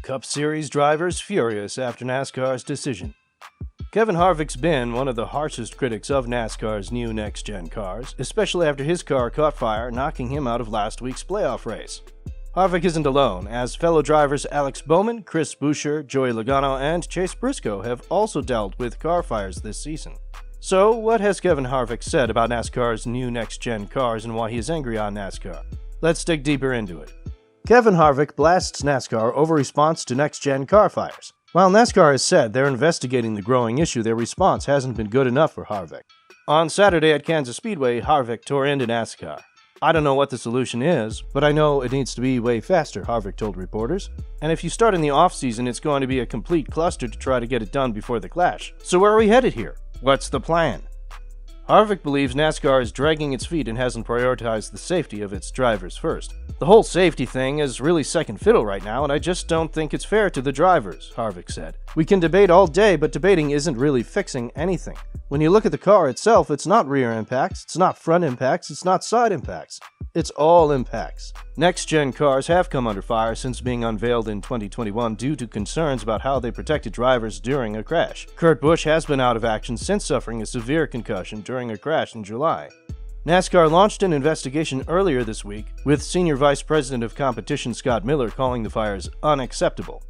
Cup Series drivers furious after NASCAR's decision. Kevin Harvick's been one of the harshest critics of NASCAR's new next-gen cars, especially after his car caught fire, knocking him out of last week's playoff race. Harvick isn't alone, as fellow drivers Alex Bowman, Buescher, Joey Logano, and Chase Briscoe have also dealt with car fires this season. So, what has Kevin Harvick said about NASCAR's new next-gen cars and why he is angry on NASCAR? Let's dig deeper into it. Kevin Harvick blasts NASCAR over response to next-gen car fires. While NASCAR has said they're investigating the growing issue, their response hasn't been good enough for Harvick. On Saturday at Kansas Speedway, Harvick tore into NASCAR. "I don't know what the solution is, but I know it needs to be way faster," Harvick told reporters. "And if you start in the off-season, it's going to be a complete cluster to try to get it done before the Clash. So where are we headed here? What's the plan?" Harvick believes NASCAR is dragging its feet and hasn't prioritized the safety of its drivers first. "The whole safety thing is really second fiddle right now, and I just don't think it's fair to the drivers," Harvick said. "We can debate all day, but debating isn't really fixing anything. When you look at the car itself, it's not rear impacts, it's not front impacts, it's not side impacts. It's all impacts." Next-gen cars have come under fire since being unveiled in 2021 due to concerns about how they protected drivers during a crash. Kurt Busch has been out of action since suffering a severe concussion during a crash in July. NASCAR launched an investigation earlier this week, with Senior Vice President of Competition Scott Miller calling the fires unacceptable.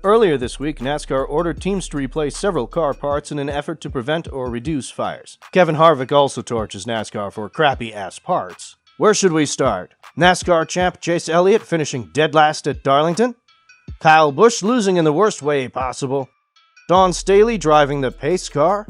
Earlier this week, NASCAR ordered teams to replace several car parts in an effort to prevent or reduce fires. Kevin Harvick also torches NASCAR for crappy-ass parts. Where should we start? NASCAR champ Chase Elliott finishing dead last at Darlington? Kyle Busch losing in the worst way possible? Dawn Staley driving the pace car?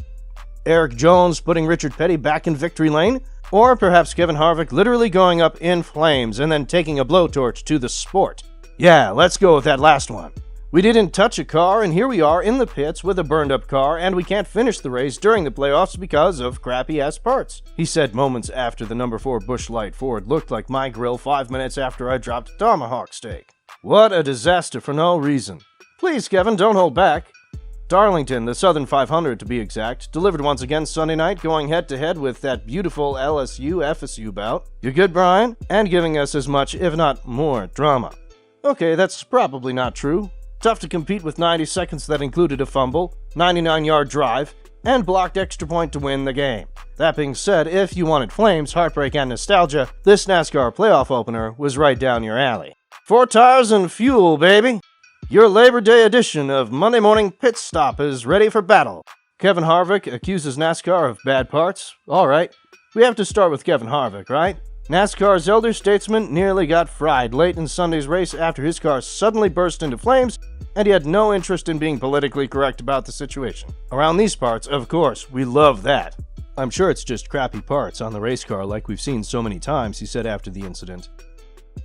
Eric Jones putting Richard Petty back in victory lane? Or perhaps Kevin Harvick literally going up in flames and then taking a blowtorch to the sport? Yeah, let's go with that last one. "We didn't touch a car, and here we are in the pits with a burned-up car, and we can't finish the race during the playoffs because of crappy-ass parts," he said moments after the number 4 Busch Light Ford looked like my grill 5 minutes after I dropped a tomahawk steak. What a disaster for no reason. Please, Kevin, don't hold back. Darlington, the Southern 500 to be exact, delivered once again Sunday night, going head-to-head with that beautiful LSU-FSU bout. You good, Brian? And giving us as much, if not more, drama. Okay, that's probably not true. Tough to compete with 90 seconds that included a fumble, 99-yard drive, and blocked extra point to win the game. That being said, if you wanted flames, heartbreak, and nostalgia, this NASCAR playoff opener was right down your alley. 4 tires and fuel, baby! Your Labor Day edition of Monday Morning Pit Stop is ready for battle. Kevin Harvick accuses NASCAR of bad parts. Alright, we have to start with Kevin Harvick, right? NASCAR's elder statesman nearly got fried late in Sunday's race after his car suddenly burst into flames, and he had no interest in being politically correct about the situation. Around these parts, of course, we love that. "I'm sure it's just crappy parts on the race car like we've seen so many times," he said after the incident.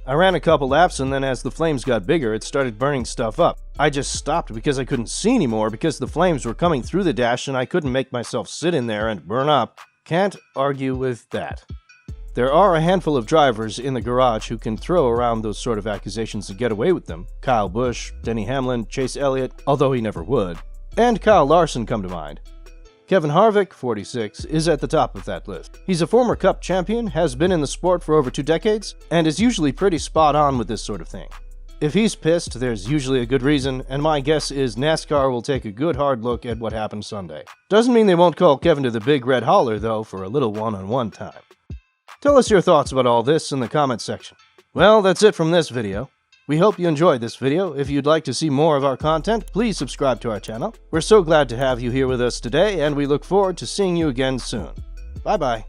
"I ran a couple laps, and then as the flames got bigger, it started burning stuff up. I just stopped because I couldn't see anymore because the flames were coming through the dash and I couldn't make myself sit in there and burn up." Can't argue with that. There are a handful of drivers in the garage who can throw around those sort of accusations and get away with them. Kyle Busch, Denny Hamlin, Chase Elliott, although he never would, and Kyle Larson come to mind. Kevin Harvick, 46, is at the top of that list. He's a former Cup champion, has been in the sport for over 2 decades, and is usually pretty spot on with this sort of thing. If he's pissed, there's usually a good reason, and my guess is NASCAR will take a good hard look at what happened Sunday. Doesn't mean they won't call Kevin to the big red holler, though, for a little one-on-one time. Tell us your thoughts about all this in the comments section. Well, that's it from this video. We hope you enjoyed this video. If you'd like to see more of our content, please subscribe to our channel. We're so glad to have you here with us today, and we look forward to seeing you again soon. Bye-bye.